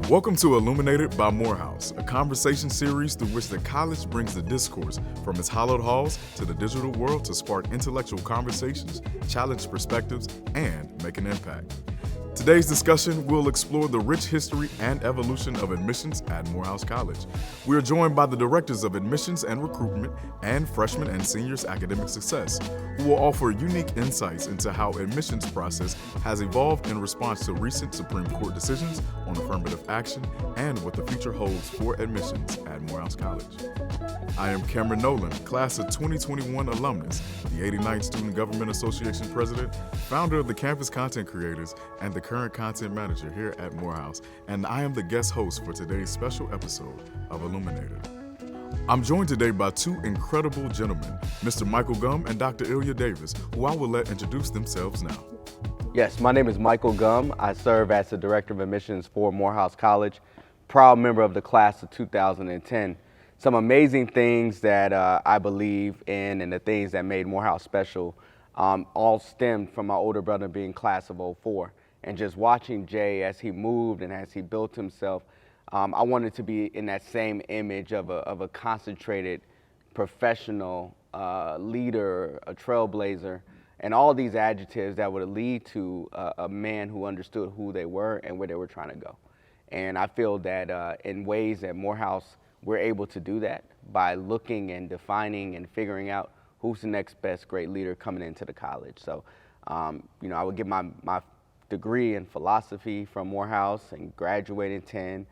Welcome to Illuminated by Morehouse, a conversation series through which the college brings the discourse from its hallowed halls to the digital world to spark intellectual conversations, challenge perspectives, and make an impact. Today's discussion will explore the rich history and evolution of admissions at Morehouse College. We are joined by the directors of admissions and recruitment and freshmen and seniors academic success, who will offer unique insights into how admissions process has evolved in response to recent Supreme Court decisions on affirmative action and what the future holds for admissions at Morehouse College. I am Cameron Nolan, class of 2021 alumnus, the 89th Student Government Association president, founder of the Campus Content Creators, and the current content manager here at Morehouse, and I am the guest host for today's special episode of Illuminated. I'm joined today by two incredible gentlemen, Mr. Michael Gumm and Dr. Illya Davis, who I will let introduce themselves now. Yes, my name is Michael Gumm. I serve as the Director of Admissions for Morehouse College, proud member of the class of 2010. Some amazing things that I believe in and the things that made Morehouse special all stemmed from my older brother being class of '04. And just watching Jay as he moved and as he built himself, I wanted to be in that same image of a concentrated professional leader, a trailblazer, and all these adjectives that would lead to a man who understood who they were and where they were trying to go. And I feel that in ways that Morehouse, we're able to do that by looking and defining and figuring out who's the next best great leader coming into the college. So, I would get my degree in philosophy from Morehouse and graduate in 10,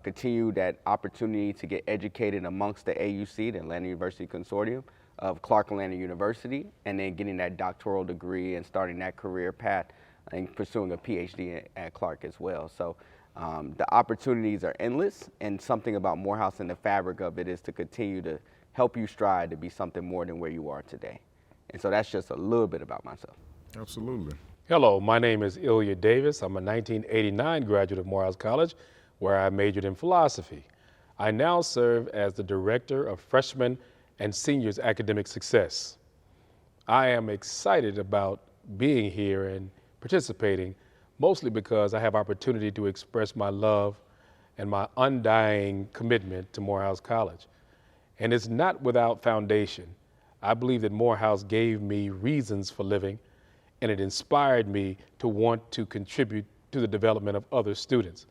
continue that opportunity to get educated amongst the AUC, the Atlanta University Consortium of Clark Atlanta University, and then getting that doctoral degree and starting that career path and pursuing a PhD at Clark as well. So the opportunities are endless, and something about Morehouse and the fabric of it is to continue to help you strive to be something more than where you are today. And so that's just a little bit about myself. Absolutely. Hello, my name is Illya Davis. I'm a 1989 graduate of Morehouse College, where I majored in philosophy. I now serve as the Director of Freshmen and Seniors Academic Success. I am excited about being here and participating, mostly because I have opportunity to express my love and my undying commitment to Morehouse College. And it's not without foundation. I believe that Morehouse gave me reasons for living, and it inspired me to want to contribute to the development of other students.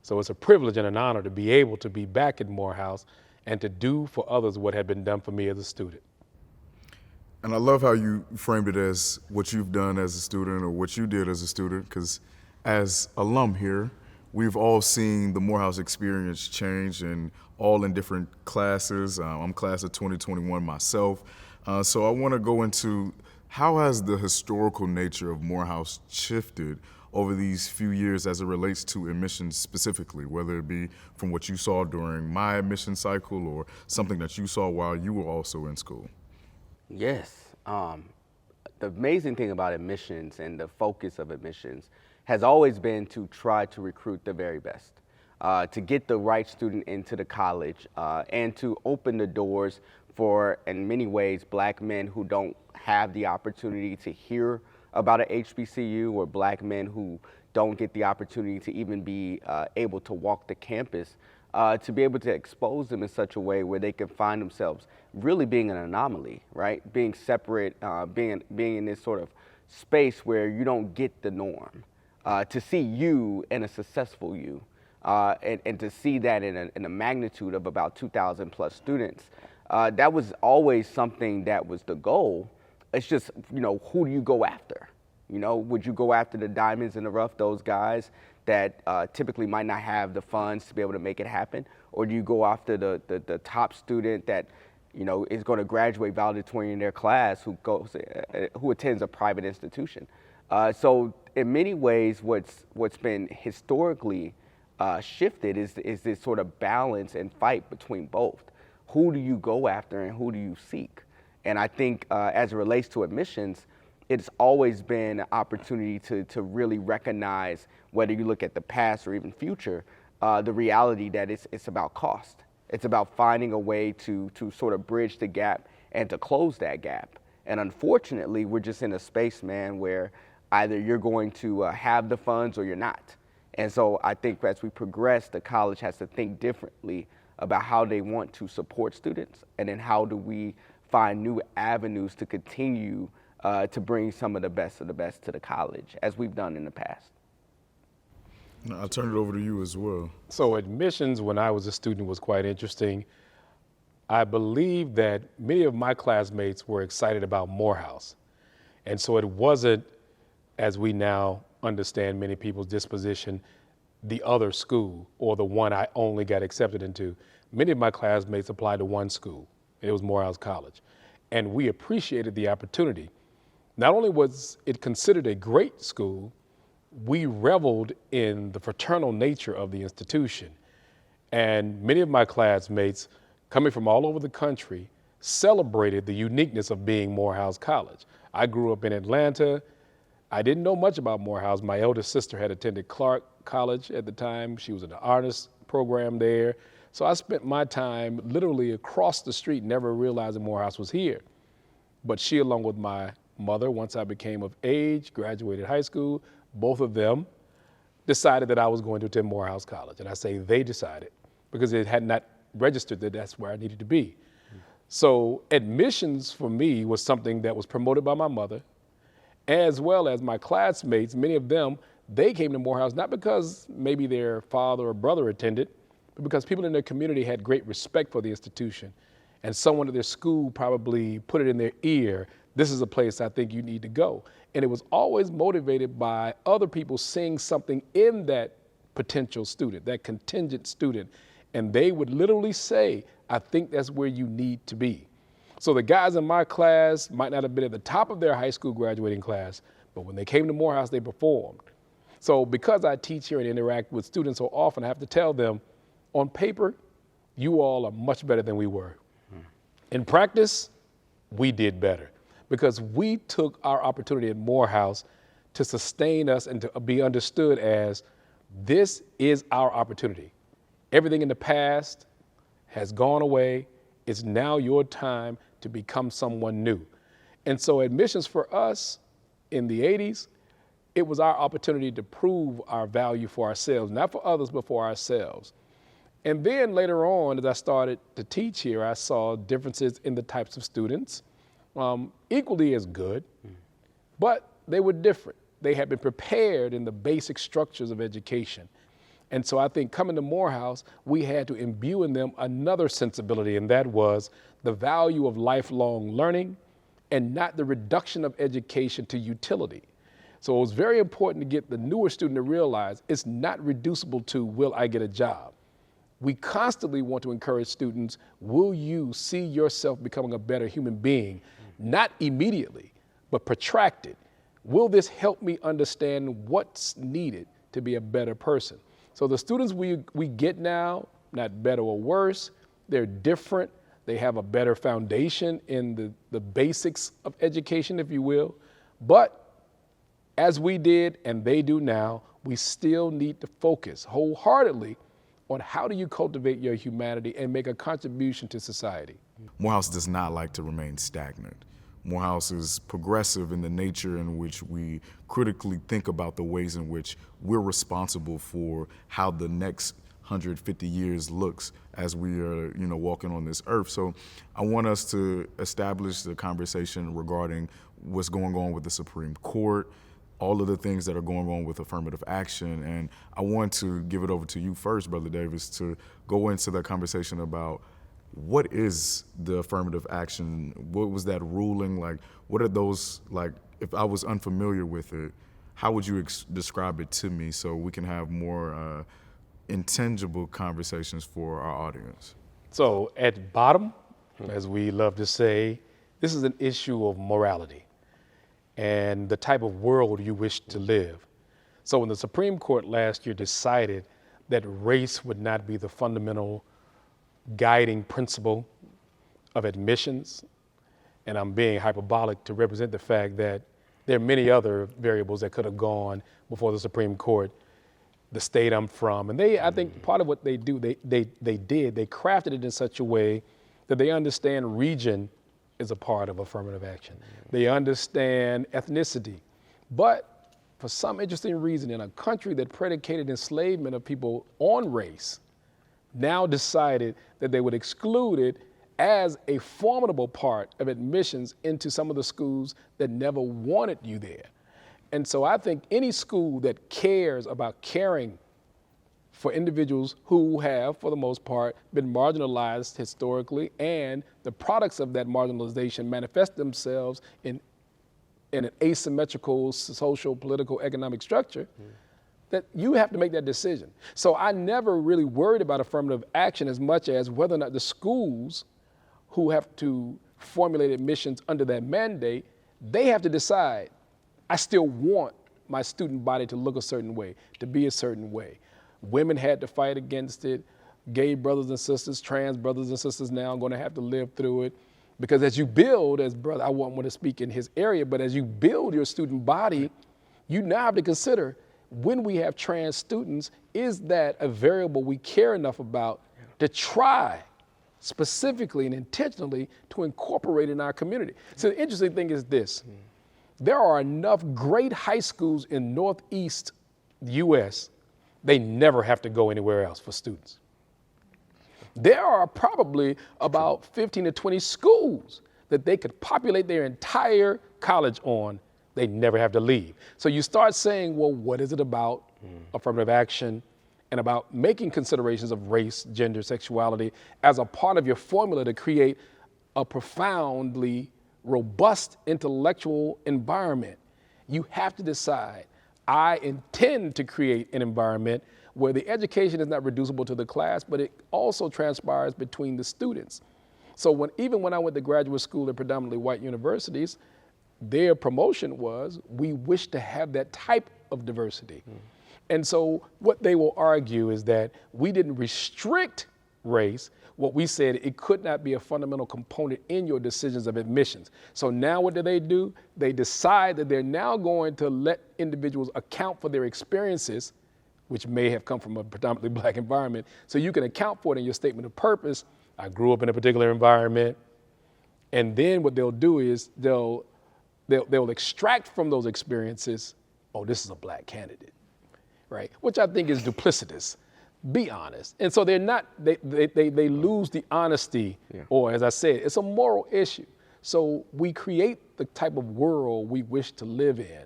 So it's a privilege and an honor to be able to be back at Morehouse and to do for others what had been done for me as a student. And I love how you framed it as what you've done as a student or what you did as a student, because as alum here, we've all seen the Morehouse experience change, and all in different classes. I'm class of 2021 myself. So I want to go into how has the historical nature of Morehouse shifted over these few years as it relates to admissions specifically, whether it be from what you saw during my admission cycle or something that you saw while you were also in school? Yes. The amazing thing about admissions and the focus of admissions has always been to try to recruit the very best, to get the right student into the college, and to open the doors for, in many ways, black men who don't have the opportunity to hear about an HBCU, or black men who don't get the opportunity to even be able to walk the campus, to be able to expose them in such a way where they can find themselves really being an anomaly, right? Being separate, being in this sort of space where you don't get the norm. To see you and a successful you, and to see that in a magnitude of about 2,000 plus students, that was always something that was the goal. It's just, who do you go after? Would you go after the diamonds in the rough, those guys that typically might not have the funds to be able to make it happen? Or do you go after the top student that, is going to graduate valedictorian in their class who attends a private institution? So in many ways, what's been historically shifted is this sort of balance and fight between both. Who do you go after and who do you seek? And I think as it relates to admissions, it's always been an opportunity to really recognize, whether you look at the past or even future, the reality that it's about cost. It's about finding a way to sort of bridge the gap and to close that gap. And unfortunately, we're just in a space, man, where either you're going to have the funds or you're not. And so I think as we progress, the college has to think differently about how they want to support students, and then how do we find new avenues to continue to bring some of the best to the college, as we've done in the past. I'll turn it over to you as well. So admissions when I was a student was quite interesting. I believe that many of my classmates were excited about Morehouse. And so it wasn't, as we now understand many people's disposition, the other school or the one I only got accepted into. Many of my classmates applied to one school, and it was Morehouse College. And we appreciated the opportunity. Not only was it considered a great school, we reveled in the fraternal nature of the institution. And many of my classmates, coming from all over the country, celebrated the uniqueness of being Morehouse College. I grew up in Atlanta. I didn't know much about Morehouse. My eldest sister had attended Clark College at the time. She was in the honors program there. So I spent my time literally across the street, never realizing Morehouse was here. But she, along with my mother, once I became of age, graduated high school, both of them decided that I was going to attend Morehouse College. And I say they decided because it had not registered that that's where I needed to be. So admissions for me was something that was promoted by my mother, as well as my classmates. Many of them, they came to Morehouse not because maybe their father or brother attended, but because people in their community had great respect for the institution. And someone at their school probably put it in their ear, this is a place I think you need to go. And it was always motivated by other people seeing something in that potential student, that contingent student. And they would literally say, I think that's where you need to be. So the guys in my class might not have been at the top of their high school graduating class, but when they came to Morehouse, they performed. So because I teach here and interact with students so often, I have to tell them, on paper, you all are much better than we were. In practice, we did better because we took our opportunity at Morehouse to sustain us and to be understood as this is our opportunity. Everything in the past has gone away. It's now your time to become someone new. And so admissions for us in the 80s, it was our opportunity to prove our value for ourselves, not for others, but for ourselves. And then later on, as I started to teach here, I saw differences in the types of students, equally as good, but they were different. They had been prepared in the basic structures of education. And so I think coming to Morehouse, we had to imbue in them another sensibility, and that was the value of lifelong learning and not the reduction of education to utility. So it was very important to get the newer student to realize it's not reducible to, will I get a job? We constantly want to encourage students, will you see yourself becoming a better human being? Not immediately, but protracted. Will this help me understand what's needed to be a better person? So the students we get now, not better or worse, they're different. They have a better foundation in the basics of education, if you will. But as we did and they do now, we still need to focus wholeheartedly on how do you cultivate your humanity and make a contribution to society. Morehouse does not like to remain stagnant. Morehouse is progressive in the nature in which we critically think about the ways in which we're responsible for how the next 150 years looks as we are, walking on this earth. So I want us to establish the conversation regarding what's going on with the Supreme Court, all of the things that are going on with affirmative action. And I want to give it over to you first, Brother Davis, to go into that conversation about what is the affirmative action? What was that ruling? Like, what are those, like, if I was unfamiliar with it, how would you describe it to me so we can have more intangible conversations for our audience? So at bottom, as we love to say, this is an issue of morality and the type of world you wish to live. So when the Supreme Court last year decided that race would not be the fundamental guiding principle of admissions, and I'm being hyperbolic to represent the fact that there are many other variables that could have gone before the Supreme Court, the state I'm from, and I think part of what they do, they crafted it in such a way that they understand region is a part of affirmative action. They understand ethnicity, but for some interesting reason, in a country that predicated enslavement of people on race, now decided that they would exclude it as a formidable part of admissions into some of the schools that never wanted you there. And so I think any school that cares about caring for individuals who have, for the most part, been marginalized historically, and the products of that marginalization manifest themselves in an asymmetrical social, political, economic structure, that you have to make that decision. So I never really worried about affirmative action as much as whether or not the schools who have to formulate admissions under that mandate, they have to decide, I still want my student body to look a certain way, to be a certain way. Women had to fight against it. Gay brothers and sisters, trans brothers and sisters now are going to have to live through it. Because as you build, as brother, I won't want to speak in his area, but as you build your student body, you now have to consider, when we have trans students, is that a variable we care enough about to try specifically and intentionally to incorporate in our community? So the interesting thing is this. There are enough great high schools in Northeast U.S., they never have to go anywhere else for students. There are probably about 15 to 20 schools that they could populate their entire college on. They never have to leave. So you start saying, well, what is it about affirmative action and about making considerations of race, gender, sexuality as a part of your formula to create a profoundly robust intellectual environment? You have to decide, I intend to create an environment where the education is not reducible to the class, but it also transpires between the students. So even when I went to graduate school at predominantly white universities, their promotion was, we wish to have that type of diversity. And so what they will argue is that we didn't restrict race. What we said, it could not be a fundamental component in your decisions of admissions. So now what do? They decide that they're now going to let individuals account for their experiences, which may have come from a predominantly black environment. So you can account for it in your statement of purpose. I grew up in a particular environment. And then what they'll do is they'll extract from those experiences, oh, this is a black candidate, right? Which I think is duplicitous. Be honest. And so they lose the honesty, or as I said, it's a moral issue. So we create the type of world we wish to live in.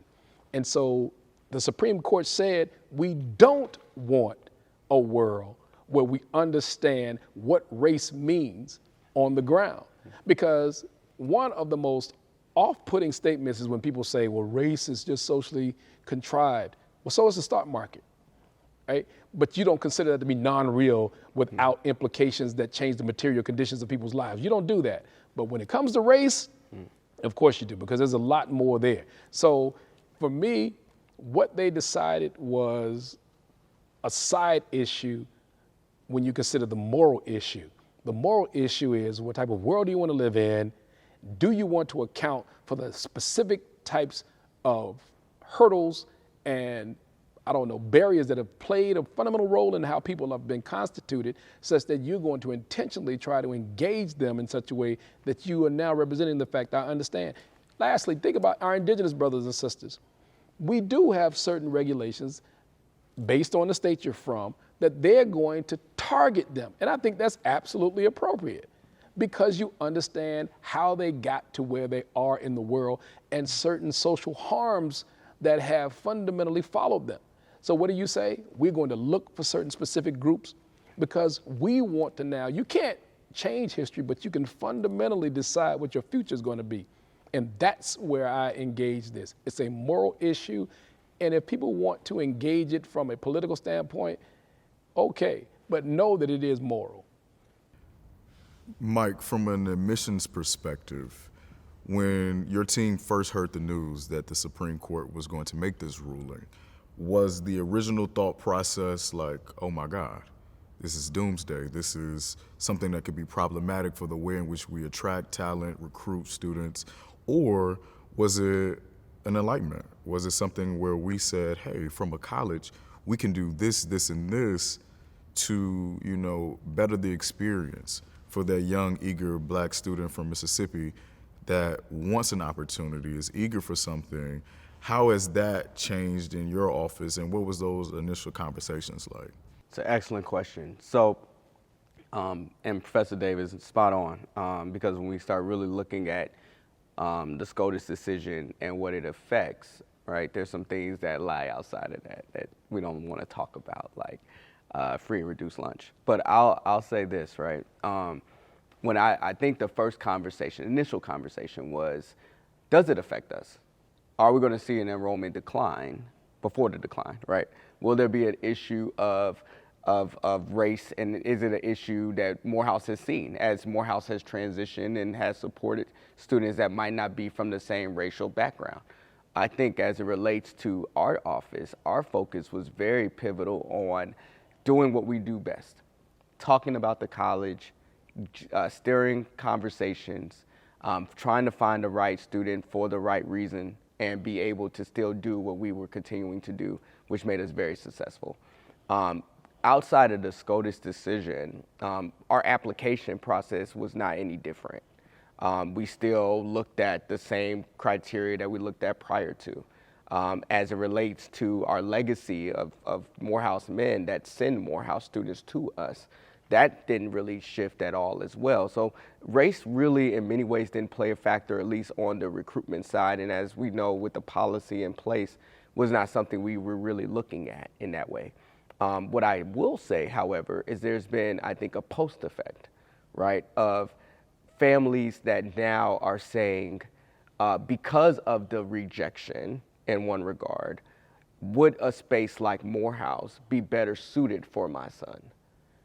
And so the Supreme Court said, we don't want a world where we understand what race means on the ground. Because one of the most off-putting statements is when people say, well, race is just socially contrived. Well, so is the stock market. Right? But you don't consider that to be non-real without implications that change the material conditions of people's lives. You don't do that. But when it comes to race, of course you do, because there's a lot more there. So for me, what they decided was a side issue when you consider the moral issue. The moral issue is, what type of world do you want to live in? Do you want to account for the specific types of hurdles and barriers that have played a fundamental role in how people have been constituted, such that you're going to intentionally try to engage them in such a way that you are now representing the fact, I understand. Lastly, think about our indigenous brothers and sisters. We do have certain regulations based on the state you're from that they're going to target them. And I think that's absolutely appropriate, because you understand how they got to where they are in the world and certain social harms that have fundamentally followed them. So what do you say? We're going to look for certain specific groups because we want to now, you can't change history, but you can fundamentally decide what your future is going to be. And that's where I engage this. It's a moral issue. And if people want to engage it from a political standpoint, okay, but know that it is moral. Mike, from an admissions perspective, when your team first heard the news that the Supreme Court was going to make this ruling, was the original thought process like, oh my God, this is doomsday. This is something that could be problematic for the way in which we attract talent, recruit students, or was it an enlightenment? Was it something where we said, hey, from a college, we can do this, this, and this to, better the experience for that young, eager black student from Mississippi that wants an opportunity, is eager for something? How has that changed in your office, and what was those initial conversations like? It's an excellent question. So, and Professor Davis is spot on, because when we start really looking at the SCOTUS decision and what it affects, right, there's some things that lie outside of that we don't want to talk about, like free and reduced lunch. But I'll say this, right? When I think the first initial conversation was, does it affect us? Are we going to see an enrollment decline before the decline, right? Will there be an issue of race, and is it an issue that Morehouse has seen as Morehouse has transitioned and has supported students that might not be from the same racial background? I think as it relates to our office, our focus was very pivotal on doing what we do best, talking about the college, steering conversations, trying to find the right student for the right reason, and be able to still do what we were continuing to do, which made us very successful. Outside of the SCOTUS decision, our application process was not any different. We still looked at the same criteria that we looked at prior to. As it relates to our legacy of Morehouse men that send Morehouse students to us, that didn't really shift at all as well. So race really in many ways didn't play a factor, at least on the recruitment side. And as we know, with the policy in place, was not something we were really looking at in that way. What I will say, however, is there's been, I think, a post effect, right, of families that now are saying, because of the rejection in one regard, would a space like Morehouse be better suited for my son?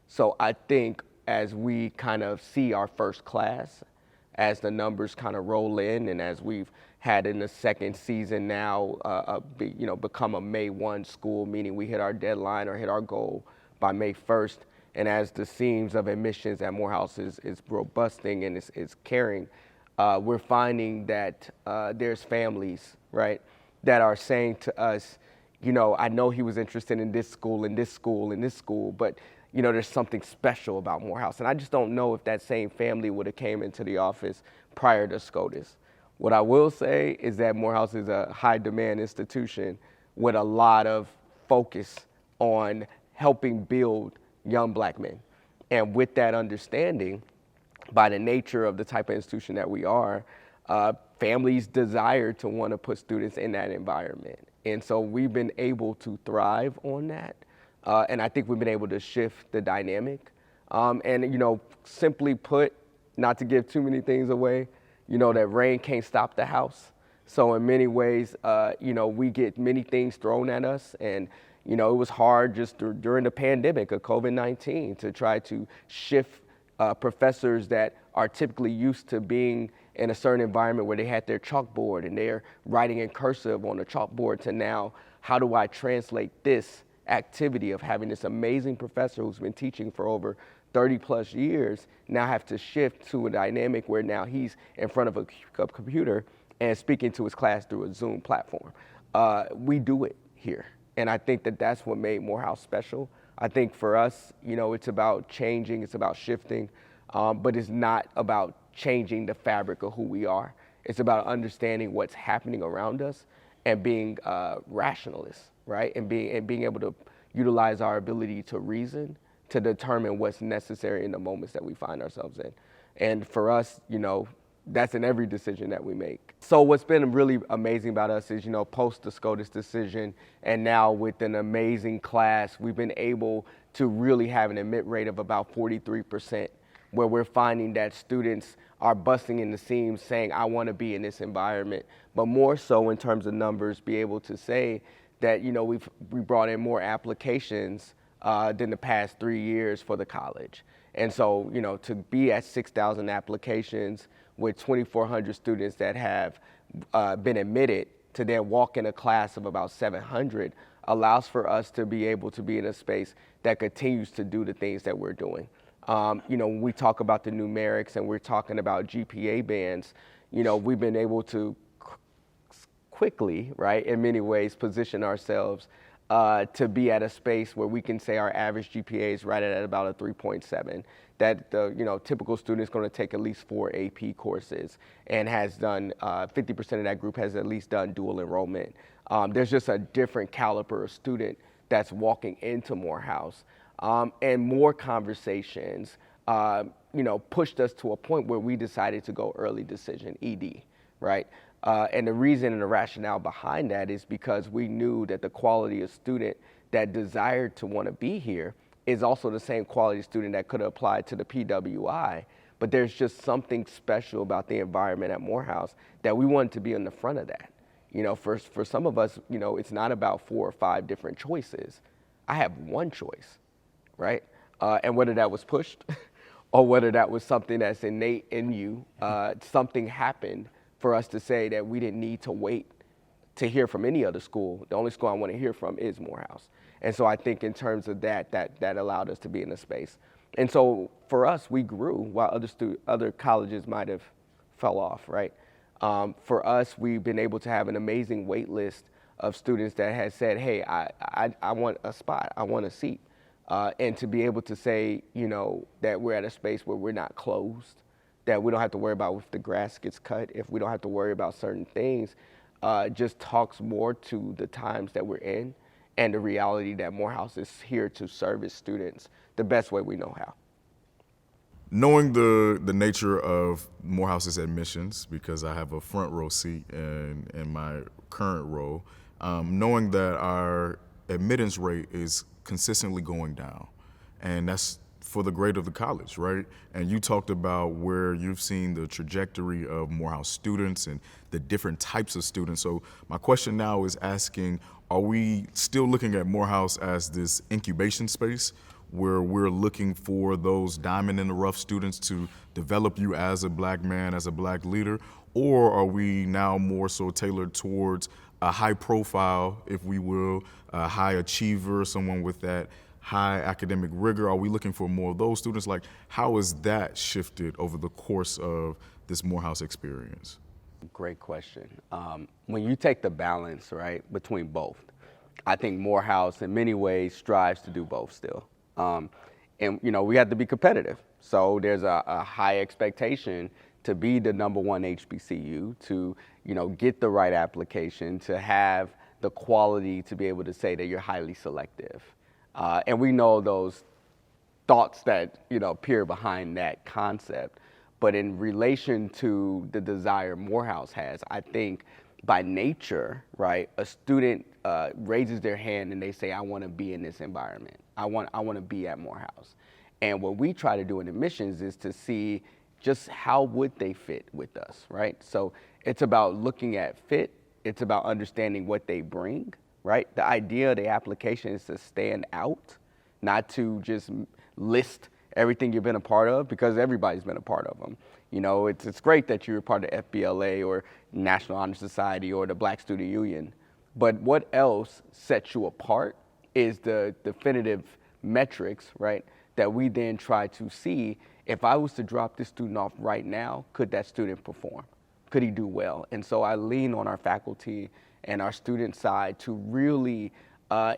So I think as we kind of see our first class, as the numbers kind of roll in, and as we've had in the second season now, become a May 1 school, meaning we hit our deadline or hit our goal by May 1st, and as the seams of admissions at Morehouse is robusting and is carrying, we're finding that there's families, right, that are saying to us, I know he was interested in this school, in this school, in this school, but there's something special about Morehouse. And I just don't know if that same family would have came into the office prior to SCOTUS. What I will say is that Morehouse is a high demand institution with a lot of focus on helping build young black men. And with that understanding, by the nature of the type of institution that we are, families desire to want to put students in that environment. And so we've been able to thrive on that. And I think we've been able to shift the dynamic. And simply put, not to give too many things away, that rain can't stop the house. So in many ways, we get many things thrown at us. And, it was hard just during the pandemic of COVID-19 to try to shift professors that are typically used to being in a certain environment where they had their chalkboard and they're writing in cursive on the chalkboard to now, how do I translate this activity of having this amazing professor who's been teaching for over 30 plus years now have to shift to a dynamic where now he's in front of a computer and speaking to his class through a Zoom platform. We do it here. And I think that that's what made Morehouse special. I think for us, it's about changing, it's about shifting, but it's not about changing the fabric of who we are. It's about understanding what's happening around us and being rationalists, right? And being able to utilize our ability to reason to determine what's necessary in the moments that we find ourselves in. And for us, that's in every decision that we make. So what's been really amazing about us is, post the SCOTUS decision, and now with an amazing class, we've been able to really have an admit rate of about 43%, where we're finding that students are busting in the seams saying, I want to be in this environment. But more so in terms of numbers, be able to say that, we brought in more applications than the past 3 years for the college. And so, to be at 6,000 applications with 2,400 students that have been admitted to then walk in a class of about 700 allows for us to be able to be in a space that continues to do the things that we're doing. When we talk about the numerics and we're talking about GPA bands, we've been able to quickly, right, in many ways, position ourselves to be at a space where we can say our average GPA is right at about a 3.7. That the typical student is going to take at least 4 AP courses and has done 50% of that group has at least done dual enrollment. There's just a different caliber of student that's walking into Morehouse, and more conversations pushed us to a point where we decided to go early decision, ED, right? And the reason and the rationale behind that is because we knew that the quality of student that desired to want to be here is also the same quality student that could have applied to the PWI, but there's just something special about the environment at Morehouse that we wanted to be in the front of that. For some of us, it's not about 4 or 5 different choices. I have one choice, right? And whether that was pushed or whether that was something that's innate in you, something happened for us to say that we didn't need to wait to hear from any other school. The only school I want to hear from is Morehouse. And so I think in terms of that allowed us to be in the space. And so for us, we grew while other colleges might have fell off, right? For us, we've been able to have an amazing wait list of students that has said, hey, I want a spot, I want a seat. And to be able to say, that we're at a space where we're not closed, that we don't have to worry about if the grass gets cut, if we don't have to worry about certain things, just talks more to the times that we're in and the reality that Morehouse is here to service students the best way we know how. Knowing the nature of Morehouse's admissions, because I have a front row seat in my current role, knowing that our admittance rate is consistently going down, and that's for the grade of the college, right? And you talked about where you've seen the trajectory of Morehouse students and the different types of students. So my question now is asking, are we still looking at Morehouse as this incubation space where we're looking for those diamond in the rough students to develop you as a black man, as a black leader? Or are we now more so tailored towards a high profile, if we will, a high achiever, someone with that high academic rigor? Are we looking for more of those students? Like, how has that shifted over the course of this Morehouse experience? Great question. When you take the balance, right, between both, I think Morehouse in many ways strives to do both still. And we have to be competitive. So there's a high expectation to be the #1 HBCU, to get the right application, to have the quality to be able to say that you're highly selective. And we know those thoughts that appear behind that concept. But in relation to the desire Morehouse has, I think by nature, right, a student raises their hand and they say, I want to be in this environment. I want to be at Morehouse. And what we try to do in admissions is to see just how would they fit with us, right? So it's about looking at fit. It's about understanding what they bring, right? The idea of the application is to stand out, not to just list everything you've been a part of, because everybody's been a part of them. It's great that you're a part of FBLA or National Honor Society or the Black Student Union, but what else sets you apart is the definitive metrics, right, that we then try to see. If I was to drop this student off right now, could that student perform? Could he do well? And so I lean on our faculty and our student side to really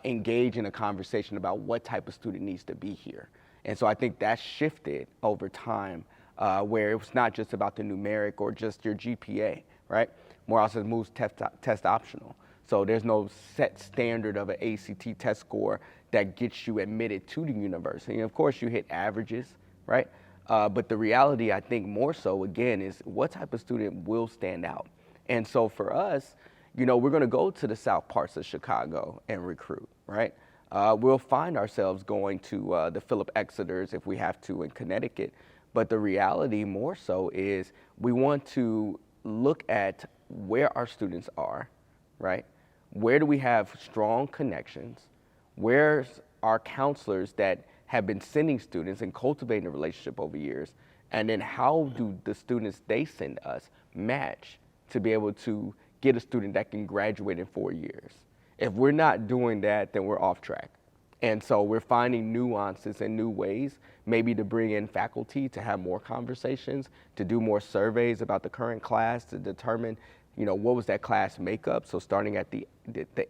engage in a conversation about what type of student needs to be here. And so I think that shifted over time, where it was not just about the numeric or just your GPA, right? Morehouse has moved test optional. So there's no set standard of an ACT test score that gets you admitted to the university. And of course you hit averages, right? But the reality, I think more so again, is what type of student will stand out. And so for us, we're gonna go to the south parts of Chicago and recruit, right? We'll find ourselves going to the Philip Exeters if we have to in Connecticut. But the reality more so is we want to look at where our students are, right? Where do we have strong connections? Where's our counselors that have been sending students and cultivating a relationship over years? And then how do the students they send us match to be able to get a student that can graduate in 4 years? If we're not doing that, then we're off track. And so we're finding nuances and new ways, maybe to bring in faculty to have more conversations, to do more surveys about the current class, to determine, what was that class makeup? So starting at the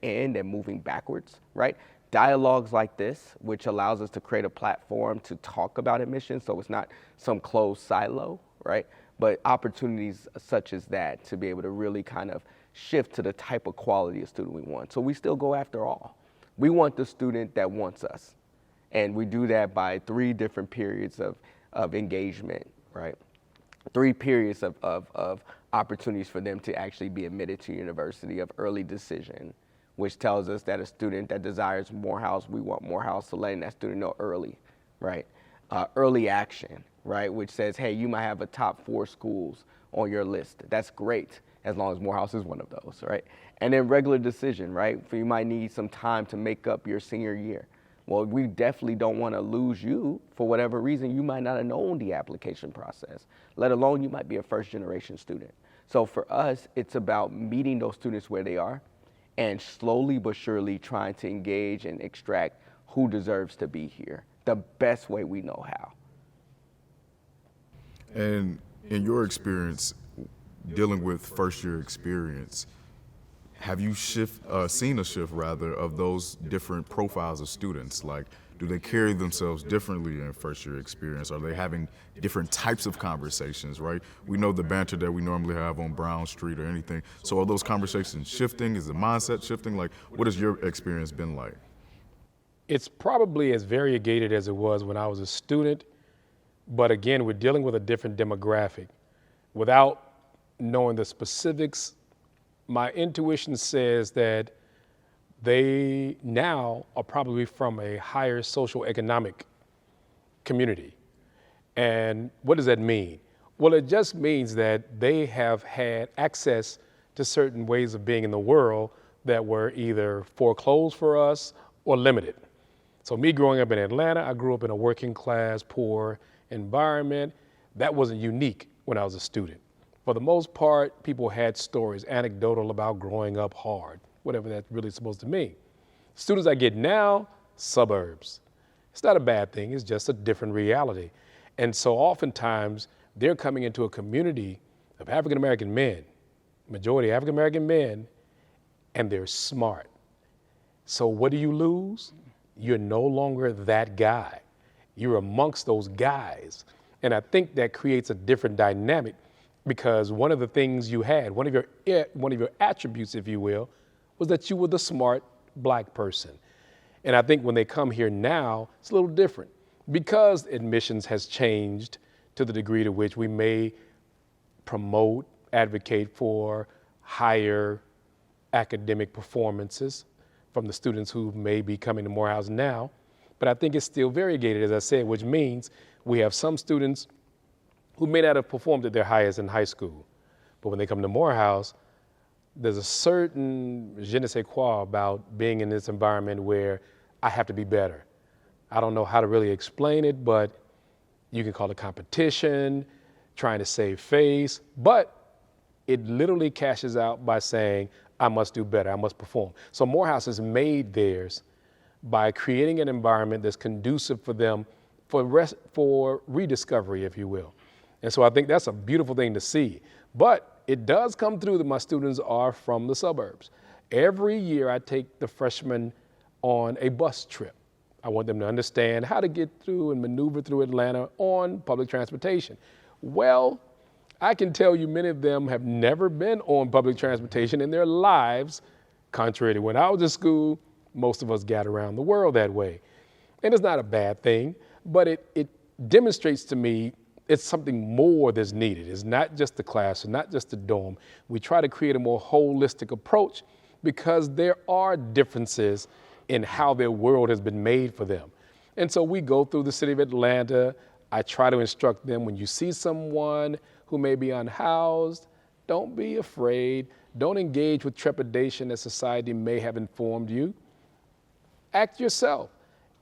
end and moving backwards, right? Dialogues like this, which allows us to create a platform to talk about admissions, so it's not some closed silo, right? But opportunities such as that to be able to really kind of shift to the type of quality of student we want. So we still go after all. We want the student that wants us. And we do that by 3 different periods of engagement, right? 3 periods of opportunities for them to actually be admitted to university, of early decision, which tells us that a student that desires Morehouse, we want Morehouse, so letting that student know early, right? Early action, right? Which says, hey, you might have a top 4 schools on your list. That's great, as long as Morehouse is one of those, right? And then regular decision, right? You might need some time to make up your senior year. Well, we definitely don't want to lose you for whatever reason. You might not have known the application process, let alone you might be a first-generation student. So for us, it's about meeting those students where they are and slowly but surely trying to engage and extract who deserves to be here the best way we know how. And in your experience, dealing with first-year experience, have you seen a shift rather of those different profiles of students? Like, do they carry themselves differently in first-year experience? Are they having different types of conversations, right? We know the banter that we normally have on Brown Street or anything. So are those conversations shifting? Is the mindset shifting? Like, what has your experience been like? It's probably as variegated as it was when I was a student, but again, we're dealing with a different demographic. Without knowing the specifics, my intuition says that they now are probably from a higher social economic community. And what does that mean? Well, it just means that they have had access to certain ways of being in the world that were either foreclosed for us or limited. So me growing up in Atlanta, I grew up in a working class, poor environment. That wasn't unique when I was a student. For the most part, people had stories, anecdotal about growing up hard, whatever that's really supposed to mean. Students I get now, suburbs. It's not a bad thing, it's just a different reality. And so oftentimes, they're coming into a community of African-American men, majority African-American men, and they're smart. So what do you lose? You're no longer that guy. You're amongst those guys. And I think that creates a different dynamic, because one of the things you had, one of your attributes, if you will, was that you were the smart Black person. And I think when they come here now, it's a little different, because admissions has changed to the degree to which we may promote, advocate for higher academic performances from the students who may be coming to Morehouse now. But I think it's still variegated, as I said, which means we have some students who may not have performed at their highest in high school, but when they come to Morehouse, there's a certain je ne sais quoi about being in this environment where I have to be better. I don't know how to really explain it, but you can call it competition, trying to save face, but it literally cashes out by saying, I must do better, I must perform. So Morehouse has made theirs by creating an environment that's conducive for them for rediscovery, if you will. And so I think that's a beautiful thing to see. But it does come through that my students are from the suburbs. Every year I take the freshmen on a bus trip. I want them to understand how to get through and maneuver through Atlanta on public transportation. Well, I can tell you many of them have never been on public transportation in their lives, contrary to when I was in school. Most of us got around the world that way. And it's not a bad thing, but it demonstrates to me it's something more that's needed. It's not just the class, it's not just the dorm. We try to create a more holistic approach because there are differences in how their world has been made for them. And so we go through the city of Atlanta. I try to instruct them, when you see someone who may be unhoused, don't be afraid. Don't engage with trepidation that society may have informed you. Act yourself.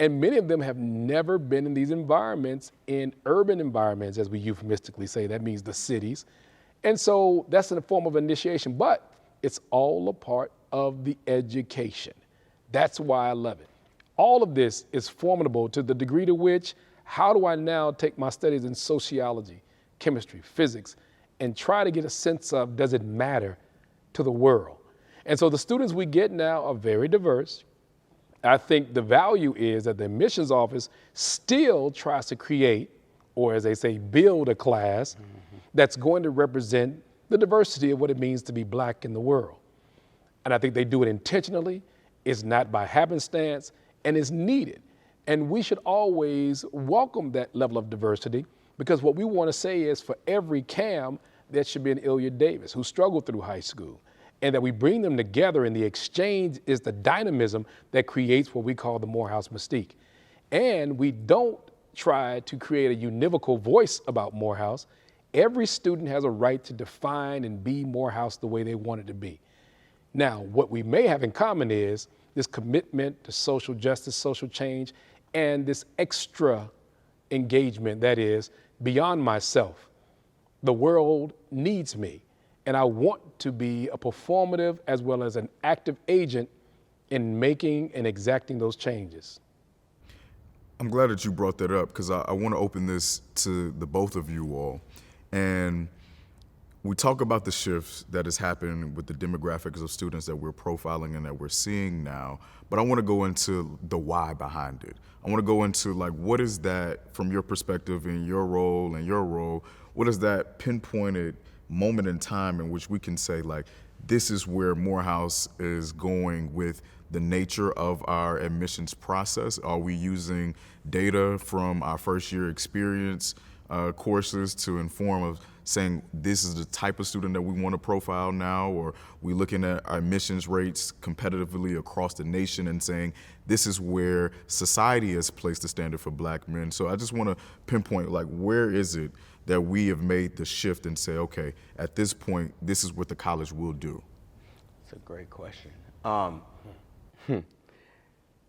And many of them have never been in these environments, in urban environments, as we euphemistically say. That means the cities. And so that's in a form of initiation, but it's all a part of the education. That's why I love it. All of this is formidable to the degree to which, how do I now take my studies in sociology, chemistry, physics, and try to get a sense of, does it matter to the world. And so the students we get now are very diverse. I think the value is that the admissions office still tries to create, or as they say, build a class that's going to represent the diversity of what it means to be black in the world. And I think they do it intentionally. It's not by happenstance, and it's needed. And we should always welcome that level of diversity, because what we want to say is for every Cam, there should be an Illya Davis who struggled through high school, and that we bring them together, and the exchange is the dynamism that creates what we call the Morehouse mystique. And we don't try to create a univocal voice about Morehouse. Every student has a right to define and be Morehouse the way they want it to be. Now, what we may have in common is this commitment to social justice, social change, and this extra engagement that is beyond myself. The world needs me, and I want to be a performative as well as an active agent in making and exacting those changes. I'm glad that you brought that up, because I want to open this to the both of you all. And we talk about the shifts that has happened with the demographics of students that we're profiling and that we're seeing now, but I want to go into the why behind it. I want to go into, like, what is that from your perspective in your role and your role, what is that pinpointed moment in time in which we can say, like, this is where Morehouse is going with the nature of our admissions process? Are we using data from our first year experience courses to inform of saying this is the type of student that we want to profile now, or we looking at our admissions rates competitively across the nation and saying this is where society has placed the standard for black men? So I just want to pinpoint, like, where is it that we have made the shift and say, okay, at this point, this is what the college will do? It's a great question.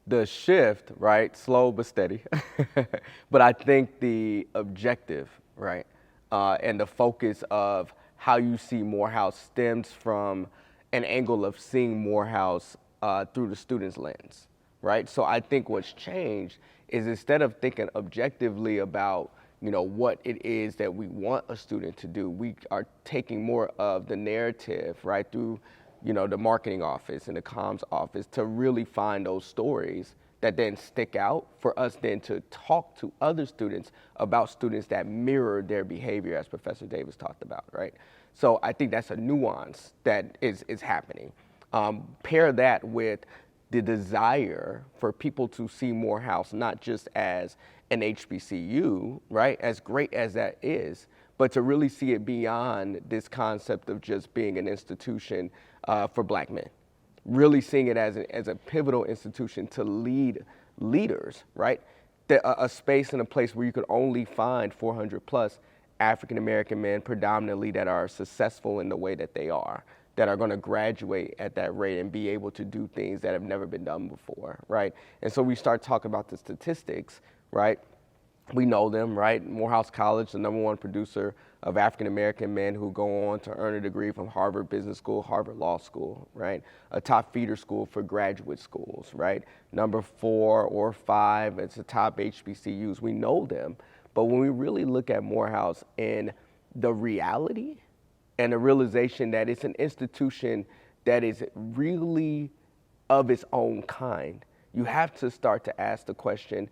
The shift, right, slow but steady, but I think the objective, right, and the focus of how you see Morehouse stems from an angle of seeing Morehouse through the student's lens, right? So I think what's changed is, instead of thinking objectively about, you know, what it is that we want a student to do, we are taking more of the narrative, right, through, you know, the marketing office and the comms office to really find those stories that then stick out for us then to talk to other students about students that mirror their behavior, as Professor Davis talked about, right? So I think that's a nuance that is happening. Pair that with the desire for people to see Morehouse not just as an HBCU, right, as great as that is, but to really see it beyond this concept of just being an institution for black men. Really seeing it as a pivotal institution to lead leaders, right? A space and a place where you could only find 400 plus African-American men predominantly that are successful in the way that they are, that are gonna graduate at that rate and be able to do things that have never been done before, right? And so we start talking about the statistics, right? We know them, right? Morehouse College, the #1 producer of African-American men who go on to earn a degree from Harvard Business School, Harvard Law School, right? A top feeder school for graduate schools, right? Number 4 or 5, it's the top HBCUs. We know them, but when we really look at Morehouse and the reality and the realization that it's an institution that is really of its own kind, you have to start to ask the question,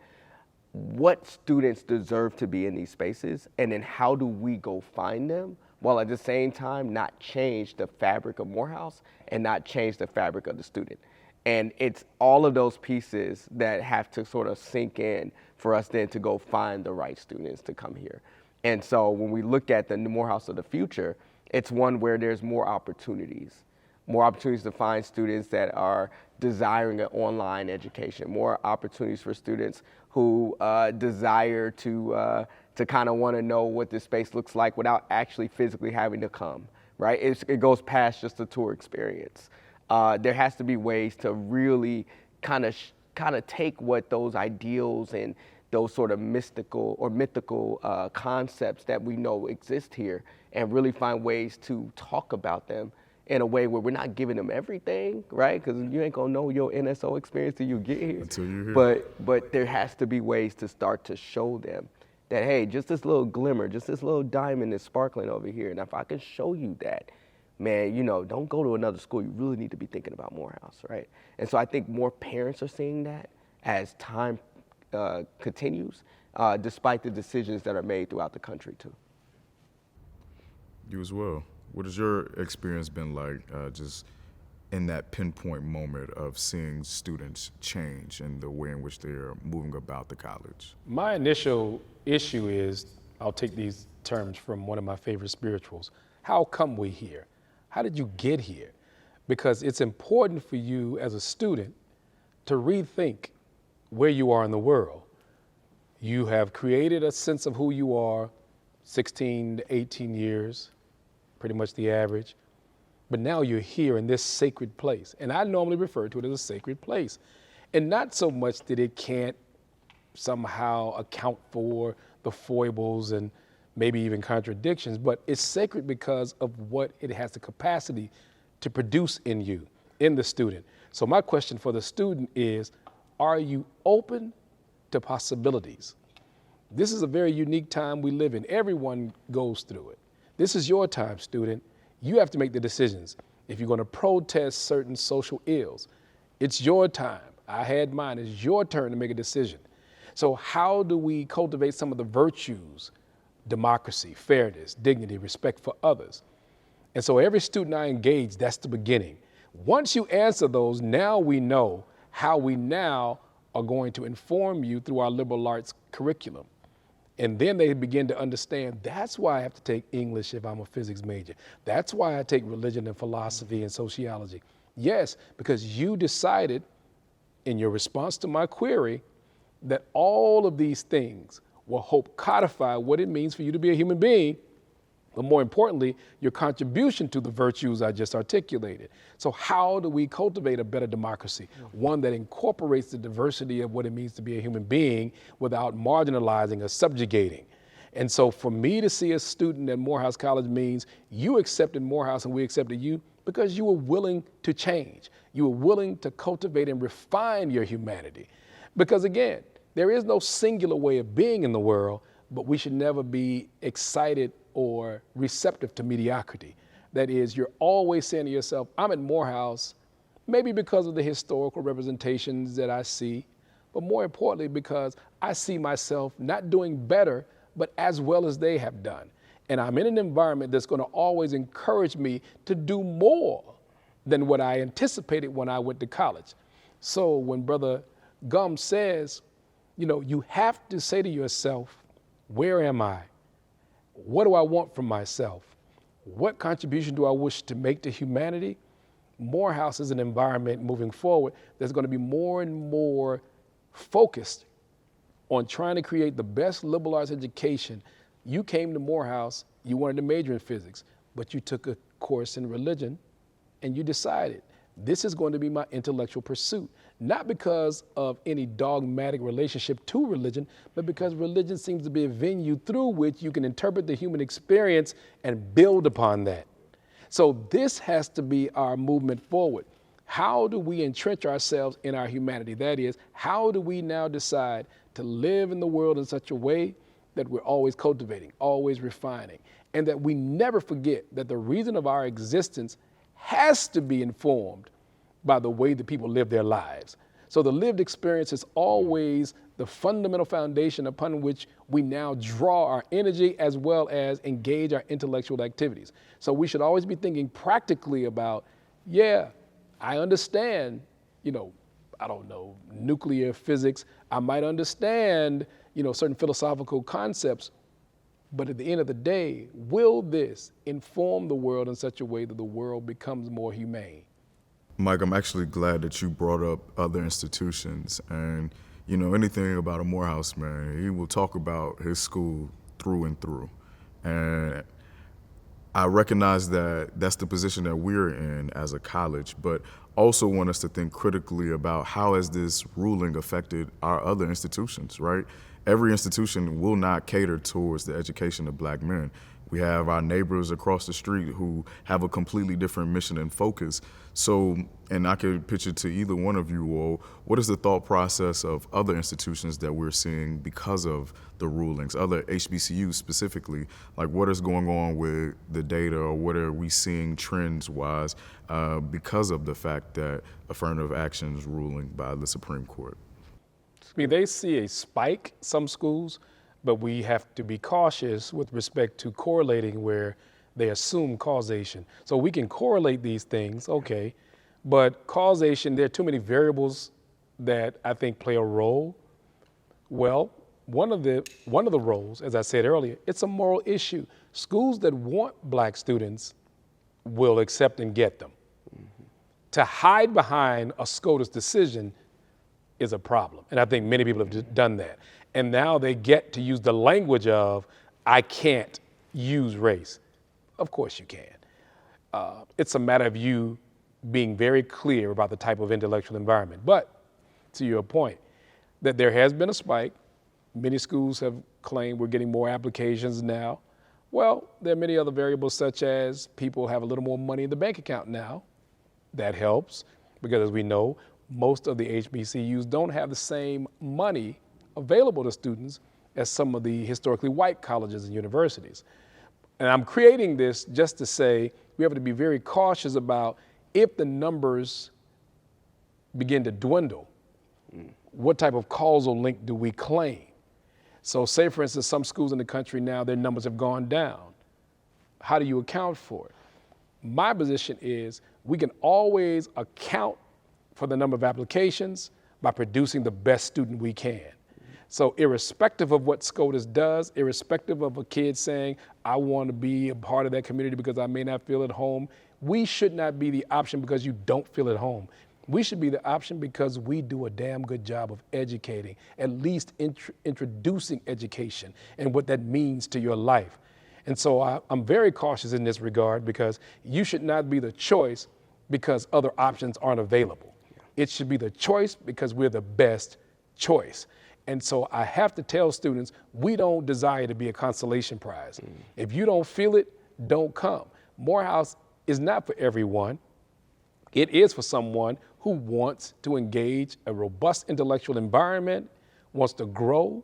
what students deserve to be in these spaces, and then how do we go find them, while at the same time not change the fabric of Morehouse and not change the fabric of the student. And it's all of those pieces that have to sort of sink in for us then to go find the right students to come here. And so when we look at the Morehouse of the future, it's one where there's more opportunities to find students that are desiring an online education, more opportunities for students who desire to kind of want to know what this space looks like without actually physically having to come, right? It goes past just a tour experience. There has to be ways to really kind of take what those ideals and those sort of mystical or mythical concepts that we know exist here and really find ways to talk about them in a way where we're not giving them everything, right? Because you ain't gonna know your NSO experience till you get here. Until you're here. But there has to be ways to start to show them that, hey, just this little glimmer, just this little diamond is sparkling over here. And if I can show you that, man, don't go to another school. You really need to be thinking about Morehouse, right? And so I think more parents are seeing that as time continues, despite the decisions that are made throughout the country too. You as well. What has your experience been like just in that pinpoint moment of seeing students change and the way in which they're moving about the college? My initial issue is, I'll take these terms from one of my favorite spirituals. How come we here? How did you get here? Because it's important for you as a student to rethink where you are in the world. You have created a sense of who you are, 16 to 18 years, pretty much the average. But now you're here in this sacred place. And I normally refer to it as a sacred place. And not so much that it can't somehow account for the foibles and maybe even contradictions, but it's sacred because of what it has the capacity to produce in you, in the student. So my question for the student is, are you open to possibilities? This is a very unique time we live in. Everyone goes through it. This is your time, student. You have to make the decisions. If you're going to protest certain social ills, it's your time. I had mine. It's your turn to make a decision. So how do we cultivate some of the virtues? Democracy, fairness, dignity, respect for others. And so every student I engage, that's the beginning. Once you answer those, now we know how we now are going to inform you through our liberal arts curriculum. And then they begin to understand, that's why I have to take English if I'm a physics major. That's why I take religion and philosophy and sociology. Yes, because you decided in your response to my query that all of these things will help codify what it means for you to be a human being, but more importantly, your contribution to the virtues I just articulated. So how do we cultivate a better democracy? One that incorporates the diversity of what it means to be a human being without marginalizing or subjugating. And so for me to see a student at Morehouse College means you accepted Morehouse and we accepted you because you were willing to change. You were willing to cultivate and refine your humanity. Because again, there is no singular way of being in the world, but we should never be excited or receptive to mediocrity. That is, you're always saying to yourself, I'm at Morehouse, maybe because of the historical representations that I see, but more importantly, because I see myself not doing better, but as well as they have done. And I'm in an environment that's going to always encourage me to do more than what I anticipated when I went to college. So when Brother Gumm says, you have to say to yourself, where am I? What do I want from myself? What contribution do I wish to make to humanity? Morehouse is an environment moving forward that's going to be more and more focused on trying to create the best liberal arts education. You came to Morehouse, you wanted to major in physics, but you took a course in religion and you decided this is going to be my intellectual pursuit, not because of any dogmatic relationship to religion, but because religion seems to be a venue through which you can interpret the human experience and build upon that. So this has to be our movement forward. How do we entrench ourselves in our humanity? That is, how do we now decide to live in the world in such a way that we're always cultivating, always refining, and that we never forget that the reason of our existence has to be informed by the way that people live their lives. So the lived experience is always the fundamental foundation upon which we now draw our energy as well as engage our intellectual activities. So we should always be thinking practically about, I understand, nuclear physics. I might understand, certain philosophical concepts. But at the end of the day, will this inform the world in such a way that the world becomes more humane? Mike, I'm actually glad that you brought up other institutions. And, anything about a Morehouse man, he will talk about his school through and through. And I recognize that that's the position that we're in as a college, but also want us to think critically about how has this ruling affected our other institutions, right? Every institution will not cater towards the education of black men. We have our neighbors across the street who have a completely different mission and focus. So, and I could pitch it to either one of you all, what is the thought process of other institutions that we're seeing because of the rulings, other HBCUs specifically? Like, what is going on with the data, or what are we seeing trends-wise because of the fact that affirmative action is ruling by the Supreme Court? I mean, they see a spike, some schools, but we have to be cautious with respect to correlating where they assume causation. So we can correlate these things, okay, but causation, there are too many variables that I think play a role. Well, one of the roles, as I said earlier, it's a moral issue. Schools that want black students will accept and get them. To hide behind a SCOTUS decision is a problem. And I think many people have done that. And now they get to use the language of, I can't use race. Of course you can. It's a matter of you being very clear about the type of intellectual environment. But to your point, that there has been a spike. Many schools have claimed we're getting more applications now. Well, there are many other variables, such as people have a little more money in the bank account now. That helps, because as we know, most of the HBCUs don't have the same money available to students as some of the historically white colleges and universities. And I'm creating this just to say we have to be very cautious about, if the numbers begin to dwindle, what type of causal link do we claim? So say, for instance, some schools in the country now, their numbers have gone down. How do you account for it? My position is we can always account for the number of applications by producing the best student we can. So irrespective of what SCOTUS does, irrespective of a kid saying, I want to be a part of that community because I may not feel at home, we should not be the option because you don't feel at home. We should be the option because we do a damn good job of educating, at least introducing education and what that means to your life. And so I'm very cautious in this regard, because you should not be the choice because other options aren't available. It should be the choice because we're the best choice. And so I have to tell students, we don't desire to be a consolation prize. If you don't feel it, don't come. Morehouse is not for everyone. It is for someone who wants to engage a robust intellectual environment, wants to grow,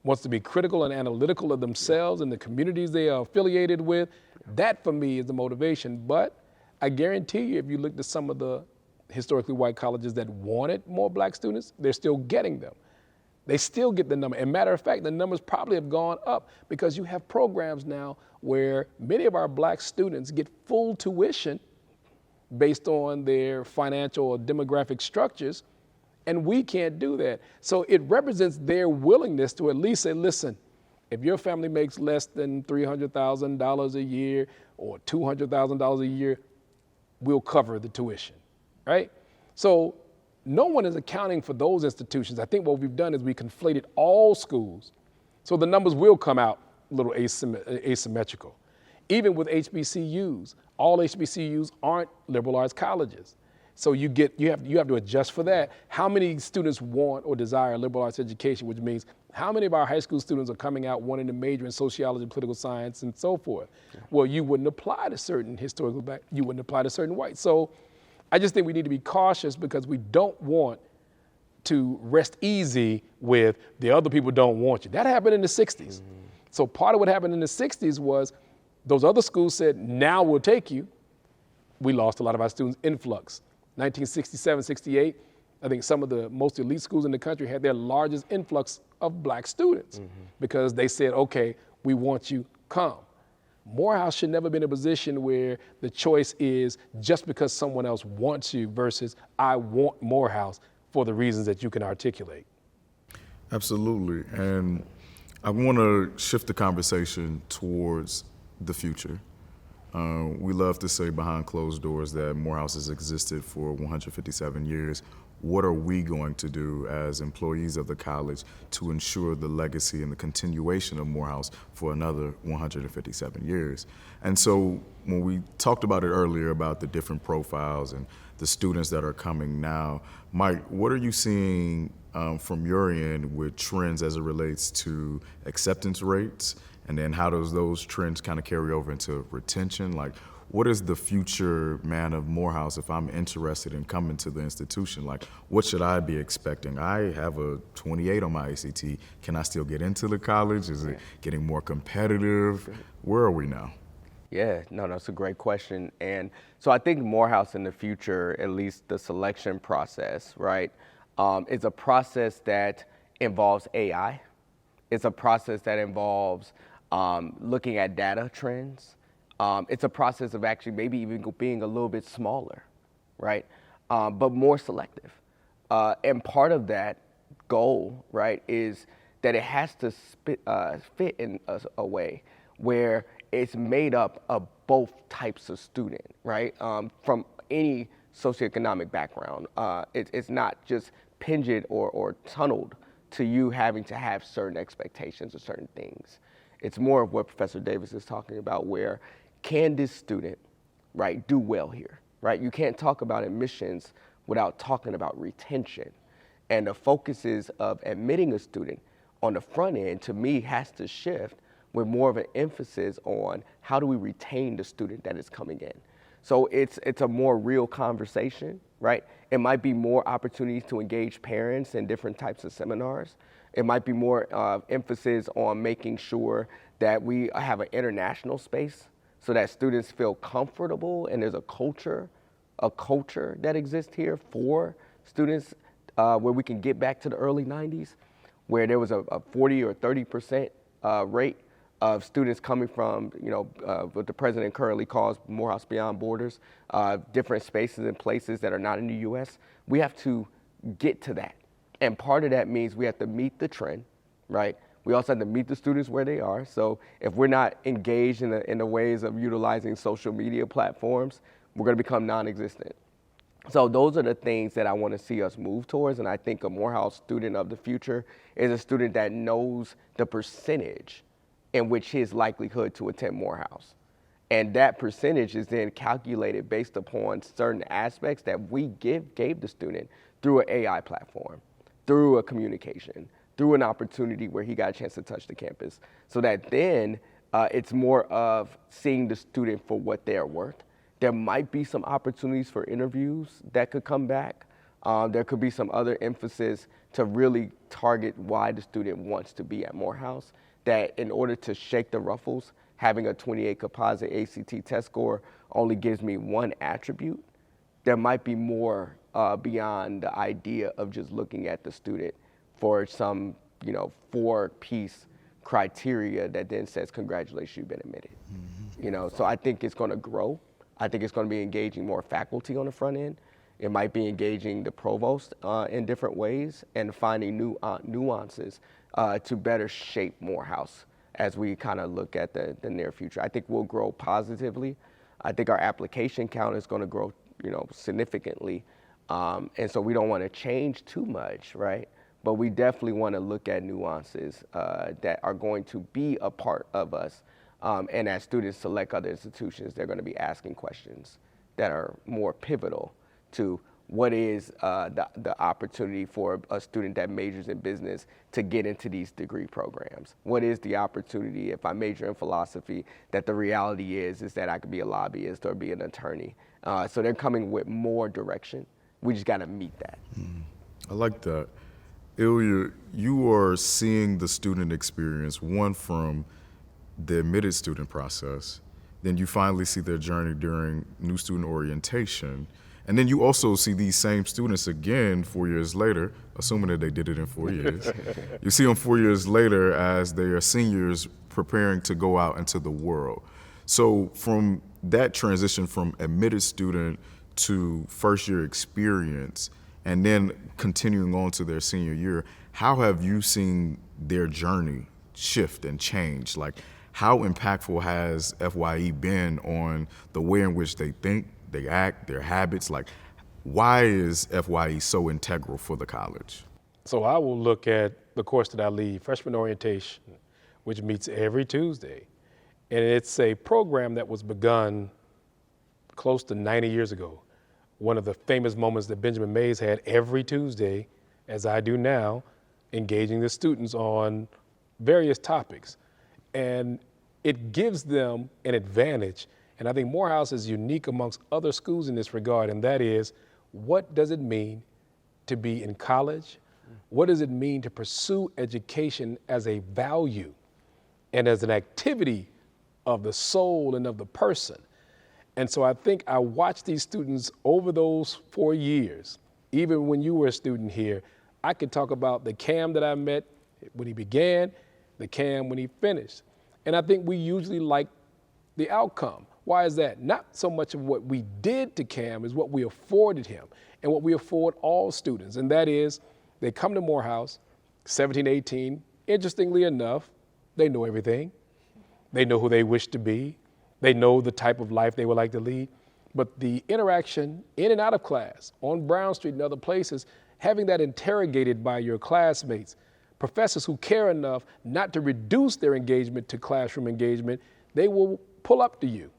wants to be critical and analytical of themselves and the communities they are affiliated with. That for me is the motivation. But I guarantee you, if you look at some of the historically white colleges that wanted more black students, they're still getting them. They still get the number. And matter of fact, the numbers probably have gone up because you have programs now where many of our black students get full tuition based on their financial or demographic structures, and we can't do that. So it represents their willingness to at least say, listen, if your family makes less than $300,000 a year or $200,000 a year, we'll cover the tuition, right? So no one is accounting for those institutions. I think what we've done is we conflated all schools, so the numbers will come out a little asymmetrical. Even with HBCUs, all HBCUs aren't liberal arts colleges. So you have to adjust for that. How many students want or desire a liberal arts education, which means how many of our high school students are coming out wanting to major in sociology, political science, and so forth? Yeah. Well, you wouldn't apply to certain historical black, you wouldn't apply to certain whites. So I just think we need to be cautious, because we don't want to rest easy with the other people don't want you. That happened in the 60s. So part of what happened in the 60s was those other schools said, now we'll take you. We lost a lot of our students' influx. 1967, 68, I think some of the most elite schools in the country had their largest influx of black students because they said, okay, we want you, come. Morehouse should never be in a position where the choice is just because someone else wants you versus I want Morehouse for the reasons that you can articulate. Absolutely. And I want to shift the conversation towards the future. We love to say behind closed doors that Morehouse has existed for 157 years. What are we going to do as employees of the college to ensure the legacy and the continuation of Morehouse for another 157 years? And so when we talked about it earlier about the different profiles and the students that are coming now, Mike, what are you seeing from your end with trends as it relates to acceptance rates And then how does those trends kind of carry over into retention? Like, what is the future, man, of Morehouse if I'm interested in coming to the institution? Like, what should I be expecting? I have a 28 on my ACT. Can I still get into the college? Is it getting more competitive? Where are we now? Yeah, no, that's a great question. And so I think Morehouse in the future, at least the selection process, right, is a process that involves AI. It's a process that involves looking at data trends. It's a process of actually maybe even being a little bit smaller, right, but more selective. And part of that goal, right, is that it has to fit in a way where it's made up of both types of student, right, from any socioeconomic background. It's not just pinged or tunneled to you having to have certain expectations of certain things. It's more of what Professor Davis is talking about, where can this student, right, do well here, right? You can't talk about admissions without talking about retention. And the focuses of admitting a student on the front end, to me, has to shift with more of an emphasis on how do we retain the student that is coming in. So it's a more real conversation, right? It might be more opportunities to engage parents in different types of seminars. It might be more emphasis on making sure that we have an international space so that students feel comfortable and there's a culture that exists here for students where we can get back to the early 90s, where there was a 40 or 30% rate of students coming from, what the president currently calls Morehouse Beyond Borders, different spaces and places that are not in the U.S. We have to get to that. And part of that means we have to meet the trend, right? We also have to meet the students where they are. So if we're not engaged in the ways of utilizing social media platforms, we're going to become non-existent. So those are the things that I want to see us move towards. And I think a Morehouse student of the future is a student that knows the percentage in which his likelihood to attend Morehouse. And that percentage is then calculated based upon certain aspects that we gave the student through an AI platform, through a communication, through an opportunity where he got a chance to touch the campus. So that then it's more of seeing the student for what they're worth. There might be some opportunities for interviews that could come back. There could be some other emphasis to really target why the student wants to be at Morehouse, that in order to shake the ruffles, having a 28 composite ACT test score only gives me one attribute. There might be more beyond the idea of just looking at the student for some, 4-piece criteria that then says, congratulations, you've been admitted. Mm-hmm. So I think it's going to grow. I think it's going to be engaging more faculty on the front end. It might be engaging the provost in different ways and finding new nuances to better shape Morehouse as we kind of look at the near future. I think we'll grow positively. I think our application count is going to grow, significantly. And so we don't want to change too much, right? But we definitely want to look at nuances that are going to be a part of us. And as students select other institutions, they're going to be asking questions that are more pivotal to what is the opportunity for a student that majors in business to get into these degree programs? What is the opportunity if I major in philosophy that the reality is that I could be a lobbyist or be an attorney? So they're coming with more direction. We just got to meet that. I like that. Ilya, you are seeing the student experience, one from the admitted student process, then you finally see their journey during new student orientation, and then you also see these same students again 4 years later, assuming that they did it in 4 years. You see them 4 years later as they are seniors preparing to go out into the world. So from that transition from admitted student to first year experience, and then continuing on to their senior year, how have you seen their journey shift and change? Like, how impactful has FYE been on the way in which they think, they act, their habits? Like, why is FYE so integral for the college? So I will look at the course that I lead, Freshman Orientation, which meets every Tuesday. And it's a program that was begun close to 90 years ago. One of the famous moments that Benjamin Mays had every Tuesday, as I do now, engaging the students on various topics. And it gives them an advantage. And I think Morehouse is unique amongst other schools in this regard, and that is, what does it mean to be in college? What does it mean to pursue education as a value and as an activity of the soul and of the person? And so I think I watched these students over those 4 years. Even when you were a student here, I could talk about the Cam that I met when he began, the Cam when he finished. And I think we usually like the outcome. Why is that? Not so much of what we did to Cam as what we afforded him and what we afford all students. And that is, they come to Morehouse, 17, 18. Interestingly enough, they know everything. They know who they wish to be. They know the type of life they would like to lead. But the interaction in and out of class, on Brown Street and other places, having that interrogated by your classmates, professors who care enough not to reduce their engagement to classroom engagement, they will pull up to you.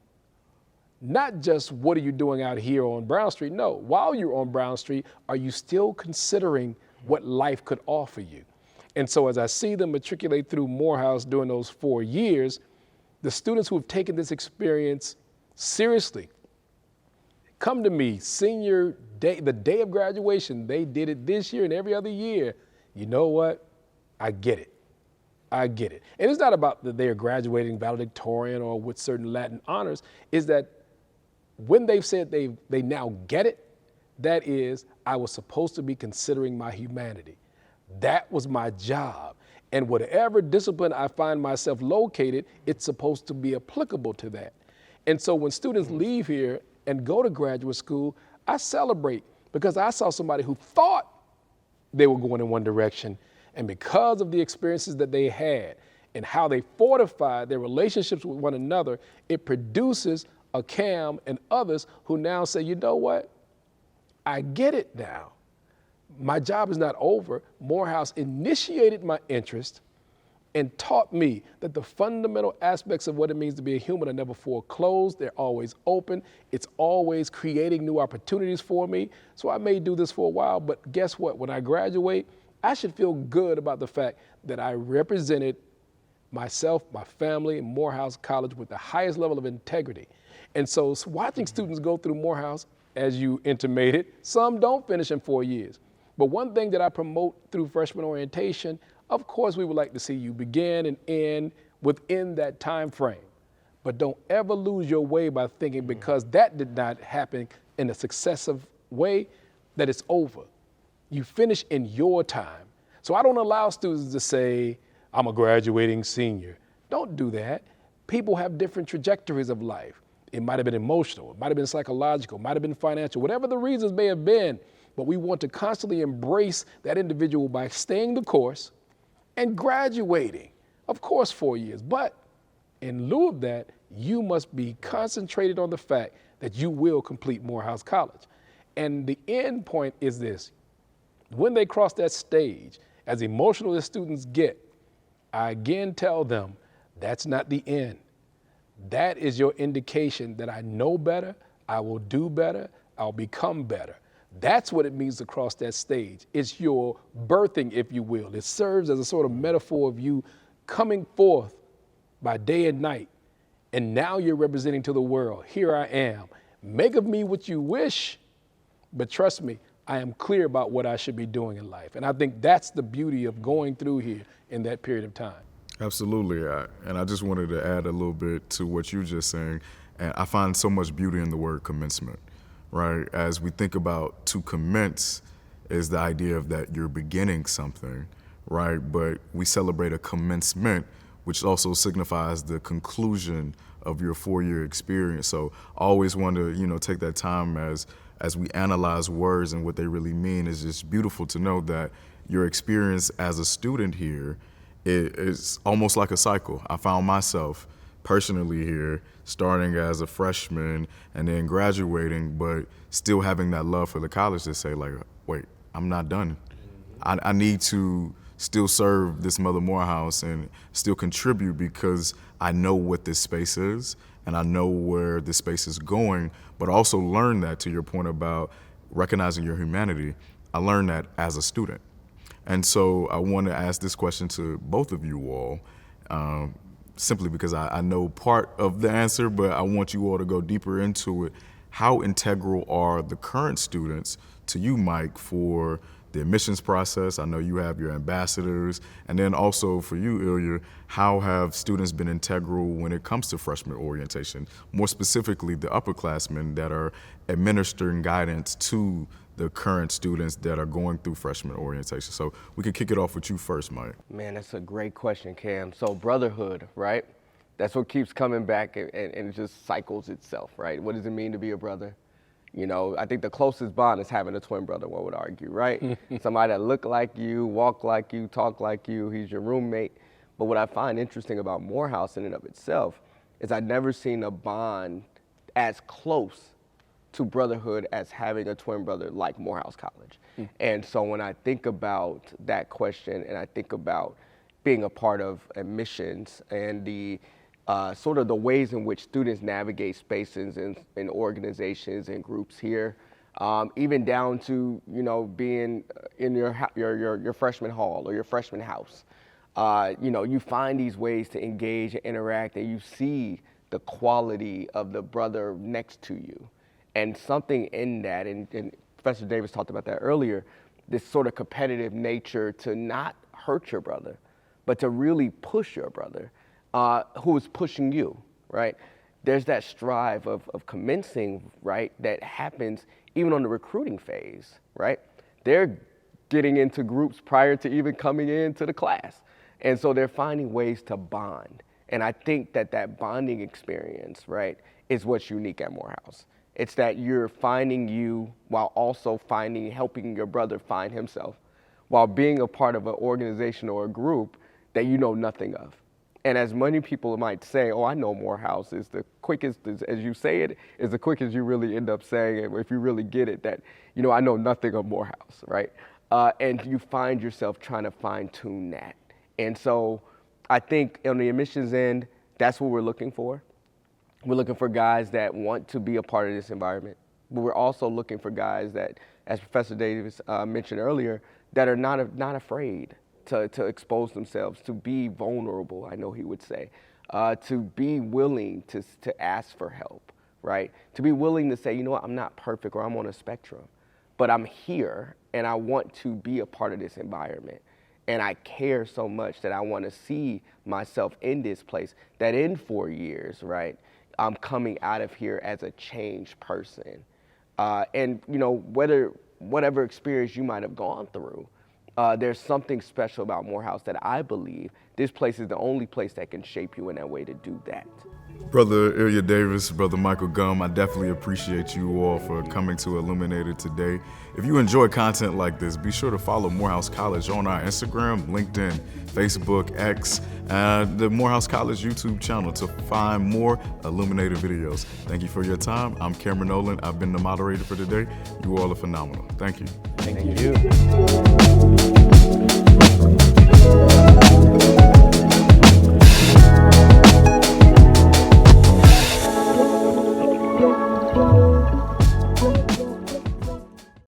Not just what are you doing out here on Brown Street? No, while you're on Brown Street, are you still considering what life could offer you? And so as I see them matriculate through Morehouse during those 4 years, the students who have taken this experience seriously come to me senior day, the day of graduation. They did it this year and every other year. You know what? I get it. I get it. And it's not about that they're graduating valedictorian or with certain Latin honors. Is that when they've said they now get it, that is, I was supposed to be considering my humanity. That was my job. And whatever discipline I find myself located, it's supposed to be applicable to that. And so when students leave here and go to graduate school, I celebrate because I saw somebody who thought they were going in one direction, and because of the experiences that they had and how they fortified their relationships with one another, it produces a Cam and others who now say, you know what? I get it now. My job is not over. Morehouse initiated my interest and taught me that the fundamental aspects of what it means to be a human are never foreclosed. They're always open. It's always creating new opportunities for me. So I may do this for a while, but guess what? When I graduate, I should feel good about the fact that I represented myself, my family, and Morehouse College with the highest level of integrity. And so watching students go through Morehouse, as you intimated, some don't finish in 4 years. But one thing that I promote through freshman orientation, of course we would like to see you begin and end within that time frame. But don't ever lose your way by thinking because that did not happen in a successive way, that it's over. You finish in your time. So I don't allow students to say, I'm a graduating senior. Don't do that. People have different trajectories of life. It might have been emotional, it might have been psychological, it might have been financial, whatever the reasons may have been, but we want to constantly embrace that individual by staying the course and graduating. Of course, 4 years, but in lieu of that, you must be concentrated on the fact that you will complete Morehouse College. And the end point is this: when they cross that stage, as emotional as students get, I again tell them that's not the end. That is your indication that I know better, I will do better, I'll become better. That's what it means to cross that stage. It's your birthing, if you will. It serves as a sort of metaphor of you coming forth by day and night. And now you're representing to the world, here I am. Make of me what you wish, but trust me, I am clear about what I should be doing in life. And I think that's the beauty of going through here in that period of time. Absolutely. And I just wanted to add a little bit to what you were just saying. And I find so much beauty in the word commencement, right? As we think about to commence is the idea of that you're beginning something, right? But we celebrate a commencement, which also signifies the conclusion of your 4-year experience. So I always want to, take that time as we analyze words and what they really mean. It's just beautiful to know that your experience as a student here is almost like a cycle. I found myself personally here starting as a freshman and then graduating, but still having that love for the college to say like, wait, I'm not done. I need to still serve this Mother Morehouse and still contribute because I know what this space is and I know where this space is going, but also learn that, to your point about recognizing your humanity, I learned that as a student. And so I want to ask this question to both of you all. simply because I know part of the answer, but I want you all to go deeper into it. How integral are the current students to you, Mike, for the admissions process? I know you have your ambassadors. And then also for you, Illya, how have students been integral when it comes to freshman orientation? More specifically, the upperclassmen that are administering guidance to the current students that are going through freshman orientation. So we can kick it off with you first, Mike. Man, that's a great question, Cam. So brotherhood, right? That's what keeps coming back and it just cycles itself, right? What does it mean to be a brother? You know, I think the closest bond is having a twin brother, one would argue, right? Somebody that look like you, walk like you, talk like you, he's your roommate. But what I find interesting about Morehouse in and of itself is I've never seen a bond as close to brotherhood as having a twin brother like Morehouse College. And so when I think about that question and I think about being a part of admissions and the sort of the ways in which students navigate spaces and organizations and groups here, even down to, you know, being in your freshman hall or your freshman house. You know, you find these ways to engage and interact, and you see the quality of the brother next to you. And something in that, and Professor Davis talked about that earlier, this sort of competitive nature to not hurt your brother, but to really push your brother. Who is pushing you, right? There's that strive of commencing, right, that happens even on the recruiting phase, right? They're getting into groups prior to even coming into the class. And so they're finding ways to bond. And I think that bonding experience, right, is what's unique at Morehouse. It's that you're finding you while also helping your brother find himself, while being a part of an organization or a group that you know nothing of. And as many people might say, oh, I know Morehouse is the quickest, as you say it, is the quickest you really end up saying it, if you really get it, that, you know, I know nothing of Morehouse, right? And you find yourself trying to fine tune that. And so I think on the admissions end, that's what we're looking for. We're looking for guys that want to be a part of this environment. But we're also looking for guys that, as Professor Davis mentioned earlier, that are not afraid to expose themselves, to be vulnerable, I know he would say, to be willing to ask for help, right? To be willing to say, you know what, I'm not perfect or I'm on a spectrum, but I'm here and I want to be a part of this environment. And I care so much that I want to see myself in this place, that in 4 years, right, I'm coming out of here as a changed person. And, you know, whatever experience you might have gone through, there's something special about Morehouse that I believe this place is the only place that can shape you in that way to do that. Brother Illya Davis, Brother Michael Gumm, I definitely appreciate you all for coming to Illuminated today. If you enjoy content like this, be sure to follow Morehouse College on our Instagram, LinkedIn, Facebook, X, the Morehouse College YouTube channel to find more Illuminated videos. Thank you for your time. I'm Cameron Nolan. I've been the moderator for today. You all are phenomenal. Thank you. Thank you.